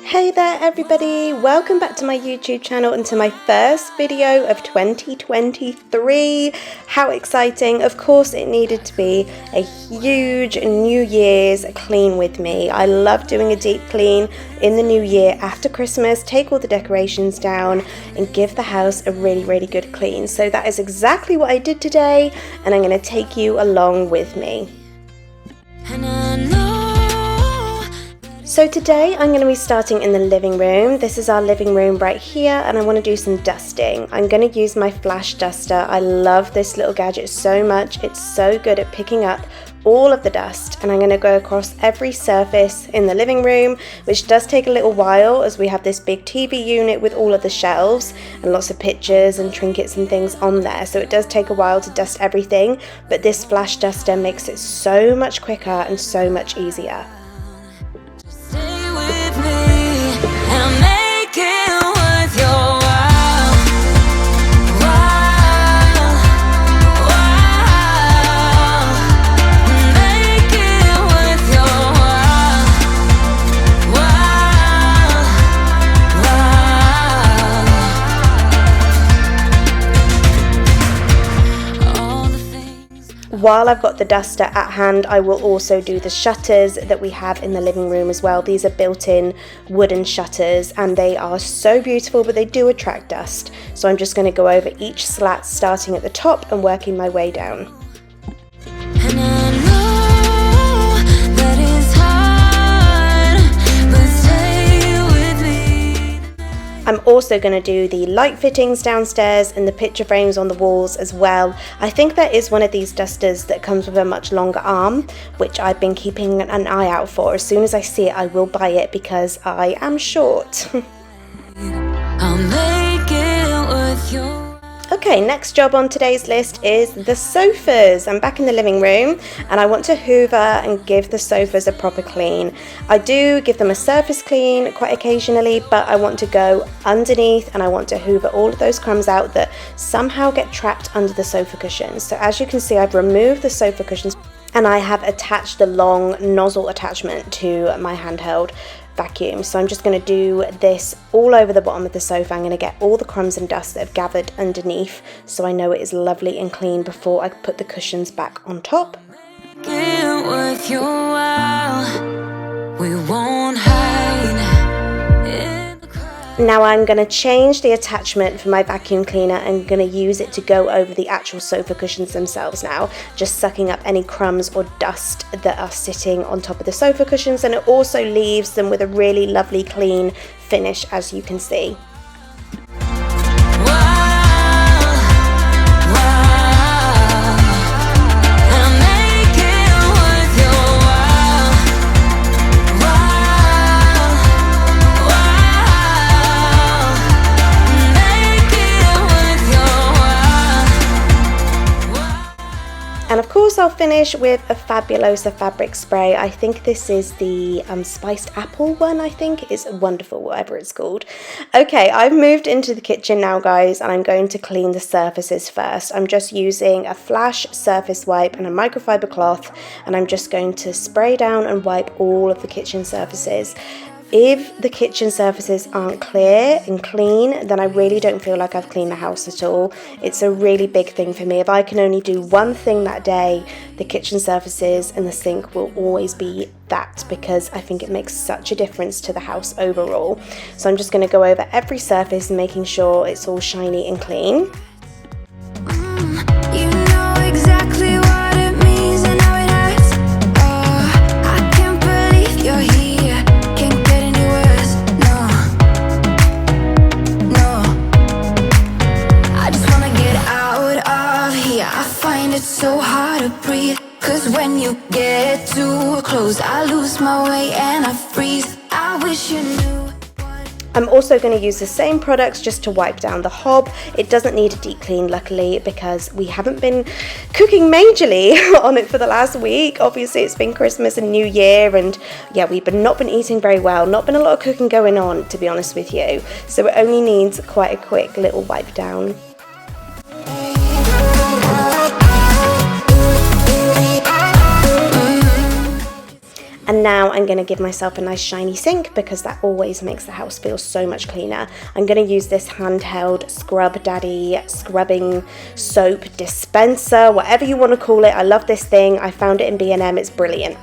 Hey there everybody, welcome back to my YouTube channel and to my first video of 2023. How exciting. Of course it needed to be a huge New Year's clean with me. I love doing a deep clean in the new year after Christmas, take all the decorations down and give the house a really good clean. So that is exactly what I did today and I'm going to take you along with me. So today I'm going to be starting in the living room. This is our living room right here and I want to do some dusting. I'm going to use my flash duster. I love this little gadget so much. It's so good at picking up all of the dust, and I'm going to go across every surface in the living room, which does take a little while as we have this big TV unit with all of the shelves and lots of pictures and trinkets and things on there, so it does take a while to dust everything, but this flash duster makes it so much quicker and so much easier. While I've got the duster at hand, I will also do the shutters that we have in the living room as well. These are built-in wooden shutters and they are so beautiful, but they do attract dust. So I'm just going to go over each slat starting at the top and working my way down. I'm also going to do the light fittings downstairs and the picture frames on the walls as well. I think there is one of these dusters that comes with a much longer arm, which I've been keeping an eye out for. As soon as I see it, I will buy it because I am short. I'll make it with you. Okay, next job on today's list is the sofas. I'm back in the living room and I want to hoover and give the sofas a proper clean. I do give them a surface clean quite occasionally, but I want to go underneath and I want to hoover all of those crumbs out that somehow get trapped under the sofa cushions. So as you can see, I've removed the sofa cushions and I have attached the long nozzle attachment to my handheld vacuum. So I'm just going to do this all over the bottom of the sofa. I'm going to get all the crumbs and dust that have gathered underneath so I know it is lovely and clean before I put the cushions back on top. Now I'm going to change the attachment for my vacuum cleaner and going to use it to go over the actual sofa cushions themselves now, just sucking up any crumbs or dust that are sitting on top of the sofa cushions, and it also leaves them with a really lovely clean finish, as you can see. And of course I'll finish with a Fabulosa fabric spray. I think this is the spiced apple one, I think. It's wonderful, whatever it's called. Okay, I've moved into the kitchen now, guys, and I'm going to clean the surfaces first. I'm just using a flash surface wipe and a microfiber cloth, and I'm just going to spray down and wipe all of the kitchen surfaces. If the kitchen surfaces aren't clear and clean, then I really don't feel like I've cleaned the house at all. It's a really big thing for me. If I can only do one thing that day, the kitchen surfaces and the sink will always be that, because I think it makes such a difference to the house overall. So I'm just going to go over every surface and making sure it's all shiny and clean. You know exactly what it means and how it hurts. Oh, I can't believe you're here. It's so hard to breathe, 'cause when you get too close, I lose my way and I freeze. I wish you knew. I'm also going to use the same products just to wipe down the hob. It doesn't need a deep clean, luckily, because we haven't been cooking majorly on it for the last week. Obviously it's been Christmas and New Year, and yeah, we've not been eating very well, not been a lot of cooking going on, to be honest with you, so it only needs quite a quick little wipe down. And now I'm going to give myself a nice shiny sink because that always makes the house feel so much cleaner. I'm going to use this handheld Scrub Daddy scrubbing soap dispenser, whatever you want to call it. I love this thing. I found it in B&M. It's brilliant.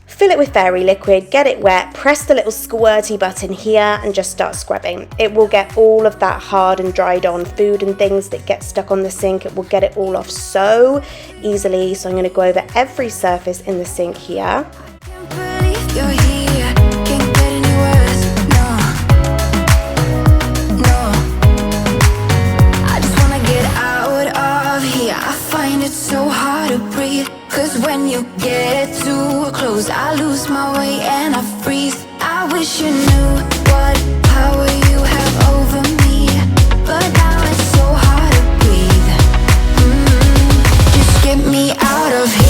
Fill it with fairy liquid, get it wet, press the little squirty button here and just start scrubbing. It will get all of that hard and dried on food and things that get stuck on the sink. It will get it all off so easily. So I'm going to go over every surface in the sink here. You're here, can't get any worse, no, no. I just wanna get out of here. I find it so hard to breathe, 'cause when you get too close, I lose my way and I freeze. I wish you knew what power you have over me, but now it's so hard to breathe. Just get me out of here.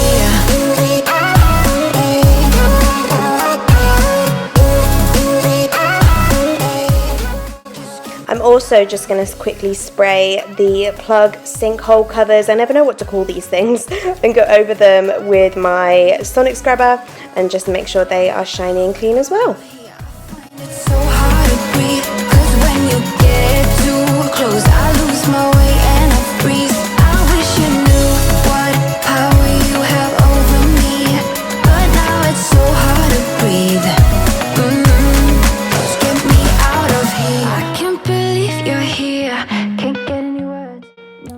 I'm also just going to quickly spray the plug sinkhole covers, I never know what to call these things, and go over them with my sonic scrubber and just make sure they are shiny and clean as well. It's so hard to breathe, 'cause when you get too close, I lose my way and I freeze. I wish you knew what power you have over me, but now it's so hard to breathe. Just get me out of here. I can't believe you're here, can't get any words.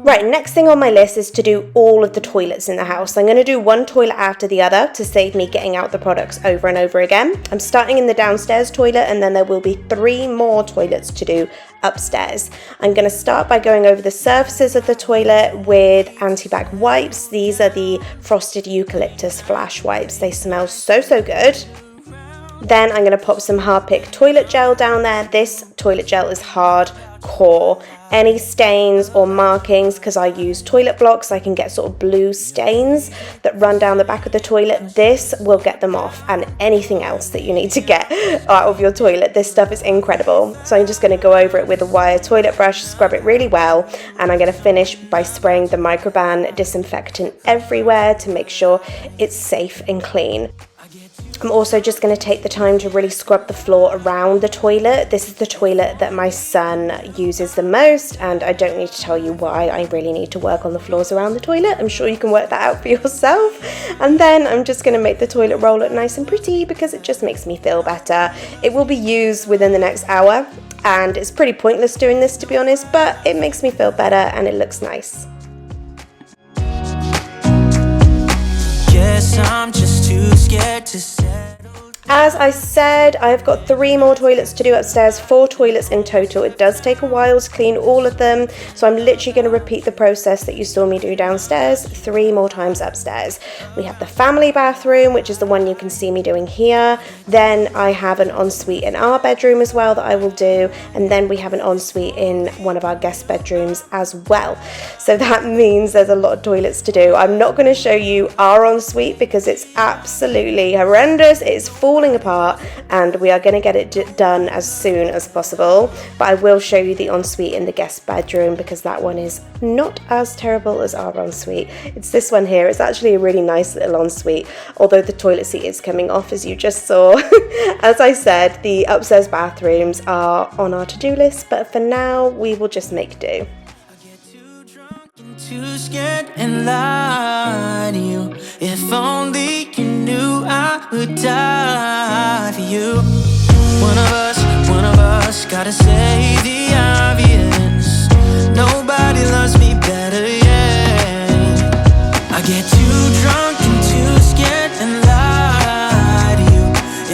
Right, next thing on my list is to do all of the toilets in the house. I'm going to do one toilet after the other to save me getting out the products over and over again. I'm starting in the downstairs toilet and then there will be 3 more toilets to do upstairs. I'm going to start by going over the surfaces of the toilet with anti-bac wipes. These are the frosted eucalyptus flash wipes. They smell so good. Then I'm going to pop some Harpic toilet gel down there. This toilet gel is hardcore. Any stains or markings, because I use toilet blocks, I can get sort of blue stains that run down the back of the toilet. This will get them off, and anything else that you need to get out of your toilet. This stuff is incredible. So I'm just going to go over it with a wire toilet brush, scrub it really well, and I'm going to finish by spraying the Microban disinfectant everywhere to make sure it's safe and clean. I'm also just going to take the time to really scrub the floor around the toilet. This is the toilet that my son uses the most, and I don't need to tell you why. I really need to work on the floors around the toilet. I'm sure you can work that out for yourself. And then I'm just going to make the toilet roll look nice and pretty because it just makes me feel better. It will be used within the next hour, and it's pretty pointless doing this, to be honest, but it makes me feel better and it looks nice. Guess I'm just too scared to settle. As I said, I've got 3 more toilets to do upstairs, 4 toilets in total. It does take a while to clean all of them, so I'm literally going to repeat the process that you saw me do downstairs 3 more times upstairs. We have the family bathroom, which is the one you can see me doing here. Then I have an ensuite in our bedroom as well that I will do, and then we have an ensuite in one of our guest bedrooms as well. So that means there's a lot of toilets to do. I'm not going to show you our ensuite because it's absolutely horrendous. It's falling apart, and we are going to get it done as soon as possible, but I will show you the ensuite in the guest bedroom because that one is not as terrible as our ensuite. It's this one here. It's actually a really nice little ensuite, although the toilet seat is coming off, as you just saw. As I said, the upstairs bathrooms are on our to-do list, but for now we will just make do. Too scared and lie to you. If only you knew I would die for you. One of us gotta say the obvious. Nobody loves me better, yeah. I get too drunk and too scared and lie to you.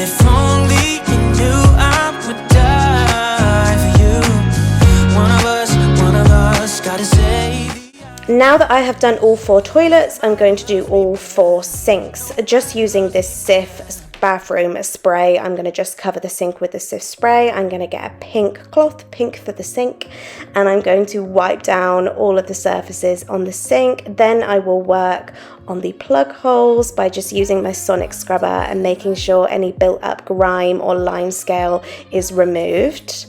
If only you knew I would die for you. One of us gotta say. Now that I have done all 4 toilets, I'm going to do all 4 sinks. Just using this Cif bathroom spray, I'm going to just cover the sink with the Cif spray. I'm going to get a pink cloth, pink for the sink, and I'm going to wipe down all of the surfaces on the sink. Then I will work on the plug holes by just using my sonic scrubber and making sure any built up grime or lime scale is removed.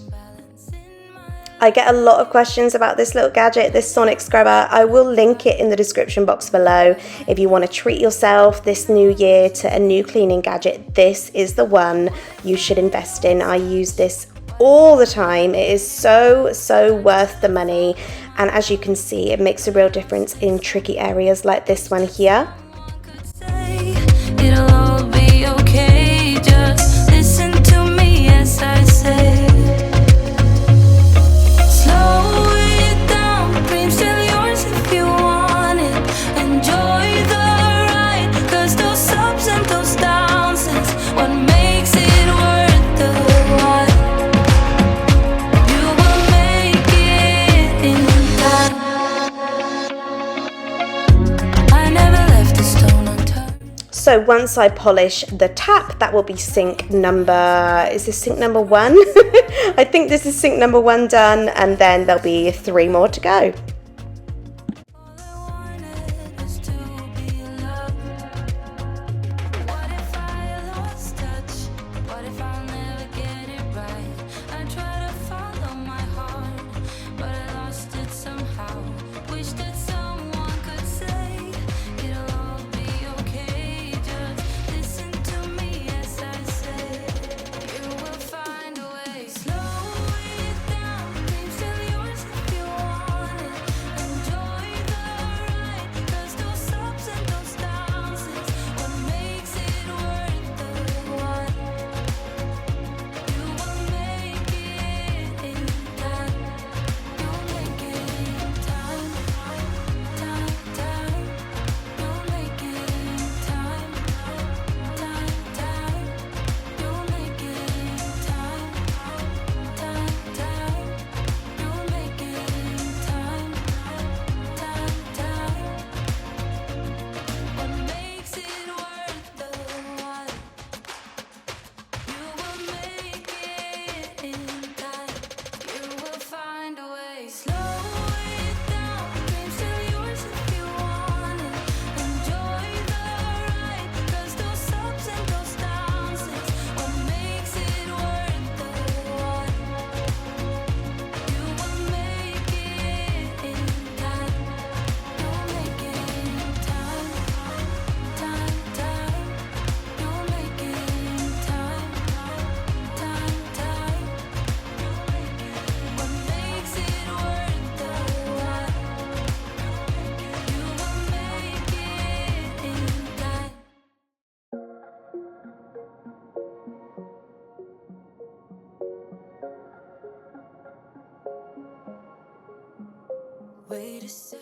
I get a lot of questions about this little gadget, this sonic scrubber. I will link it in the description box below. If you want to treat yourself this new year to a new cleaning gadget, this is the one you should invest in. I use this all the time. It is so worth the money. And as you can see, it makes a real difference in tricky areas like this one here. It'll all be okay, just listen to me as I say. Slow it down, dreams still yours if you want it. Enjoy the ride, cause those ups and those downs is what makes it worth the while. You will make it in time. I never left a stone unturned. So once I polish the tap, that will be sink number, is this sink number 1? I think this is sink number 1 done, and then there'll be 3 more to go. All I wanted was to be loved. What if I lost touch? What if I'll never get it right? I try to follow my heart, but I lost it somehow. Wish that someone could say it'll all be okay. Just listen to me as I say. You will find a way. Slow it down, dreams still yours if you want it. Enjoy the ride, cause those ups and those downs is what makes it worth the while. You will make it in time. You'll make it in time. Time. You'll make it in time. Time. You'll make it in time. Time. You'll make it in time. Time. What makes it worth the while? You will make it in time. You will find a way. Slow it down, dreams still yours if you want it. Enjoy the ride, cause those ups and those downs is what makes it worth the while. You will make it in time. You'll make it in time. Time. You'll make it in time. Time. What makes it worth the while? You will make it in time. Wait a second.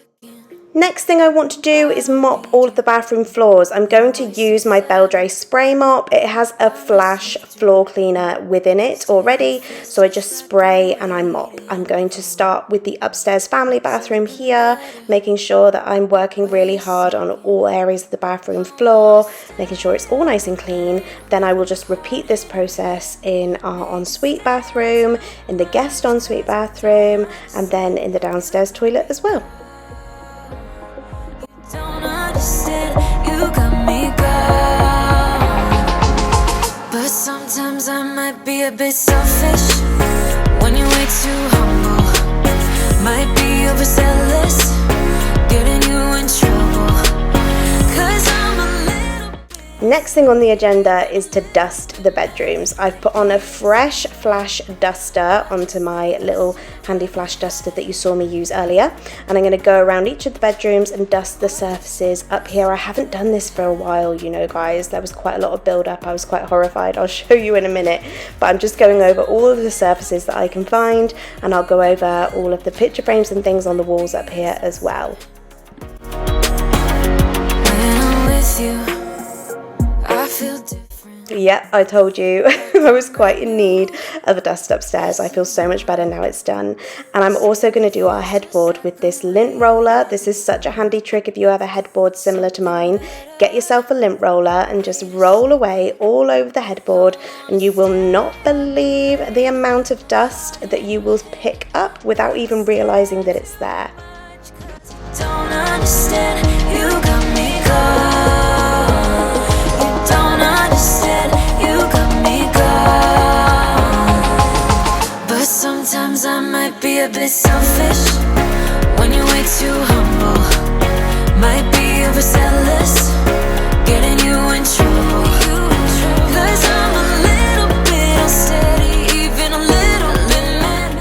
Next thing I want to do is mop all of the bathroom floors. I'm going to use my Beldray spray mop. It has a flash floor cleaner within it already, so I just spray and I mop. I'm going to start with the upstairs family bathroom here, making sure that I'm working really hard on all areas of the bathroom floor, making sure it's all nice and clean. Then I will just repeat this process in our ensuite bathroom, in the guest ensuite bathroom, and then in the downstairs toilet as well. Don't understand, you got me gone. But sometimes I might be a bit selfish when you're way too humble. Might be overzealous, getting you in trouble. Cause I'm a little. Next thing on the agenda is to dust the bedrooms. I've put on a fresh flash duster onto my little handy flash duster that you saw me use earlier, and I'm going to go around each of the bedrooms and dust the surfaces up here. I haven't done this for a while, you know guys, there was quite a lot of build up. I was quite horrified. I'll show you in a minute, but I'm just going over all of the surfaces that I can find, and I'll go over all of the picture frames and things on the walls up here as well. When I'm with you, I feel different. Yeah, I told you I was quite in need of a dust upstairs. I feel so much better now it's done. And I'm also going to do our headboard with this lint roller. This is such a handy trick if you have a headboard similar to mine. Get yourself a lint roller and just roll away all over the headboard, and you will not believe the amount of dust that you will pick up without even realizing that it's there. Don't understand, you got me gone. You don't understand, you got me gone. But sometimes I might be a bit it's selfish when you're way too humble. Might be overzealous, getting you in trouble. 'Cause I'm a little bit unsteady, even a little bit mad.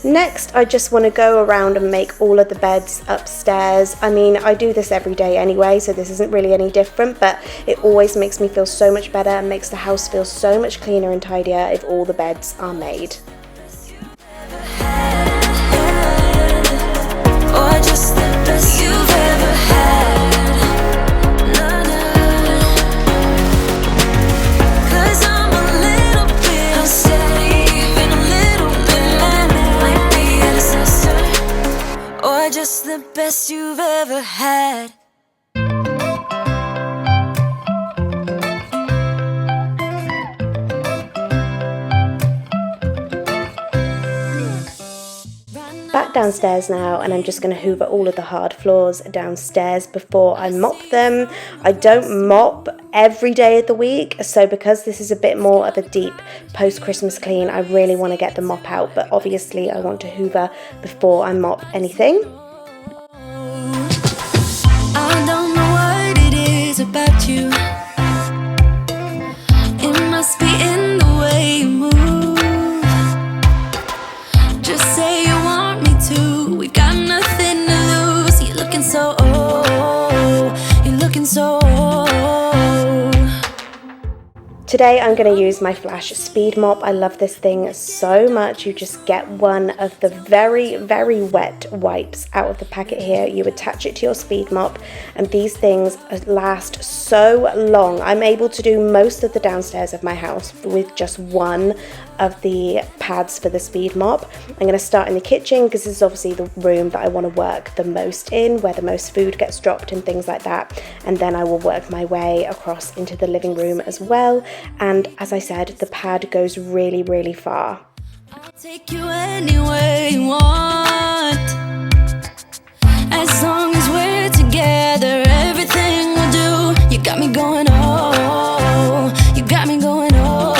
Next, I just want to go around and make all of the beds upstairs. I mean, I do this every day anyway, so this isn't really any different, but it always makes me feel so much better and makes the house feel so much cleaner and tidier if all the beds are made. Or just the best you've ever had. Cause I'm a little bit unsteady, even a little bit mad. Might be an ancestor, or just the best you've ever had. Back downstairs now, and I'm just going to hoover all of the hard floors downstairs before I mop them. I don't mop every day of the week, so because this is a bit more of a deep post-Christmas clean, I really want to get the mop out, but obviously I want to hoover before I mop anything. I don't know what it is about you. It must be in the way you move. Just say you want me to. We've got nothing to lose. You're looking so old. You're looking so old. Today I'm going to use my Flash Speed Mop. I love this thing so much. You just get one of the very, very wet wipes out of the packet here. You attach it to your Speed Mop, and these things last so long. I'm able to do most of the downstairs of my house with just one of the pads for the Speed Mop. I'm going to start in the kitchen because this is obviously the room that I want to work the most in, where the most food gets dropped and things like that, and then I will work my way across into the living room as well. And as I said, the pad goes really, really far. I'll take you anywhere you want. As long as we're together, everything we'll do. You got me going, oh. You got me going, oh.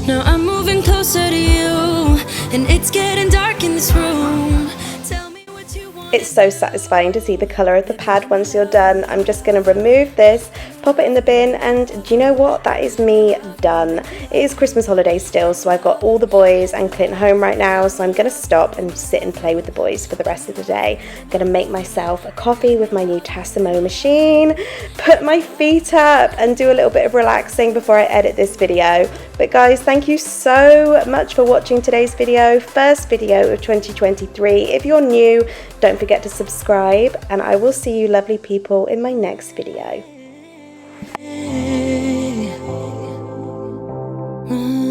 Now I'm moving closer to you, and it's getting dark in this room. Tell me what you want. It's so satisfying to see the colour of the pad once you're done. I'm just going to remove this, pop it in the bin, and do you know what? That is me done. It is Christmas holidays still, so I've got all the boys and Clint home right now, so I'm going to stop and sit and play with the boys for the rest of the day. I'm going to make myself a coffee with my new Tassimo machine, put my feet up, and do a little bit of relaxing before I edit this video. But guys, thank you so much for watching today's video, first video of 2023. If you're new, don't forget to subscribe, and I will see you lovely people in my next video. Mm.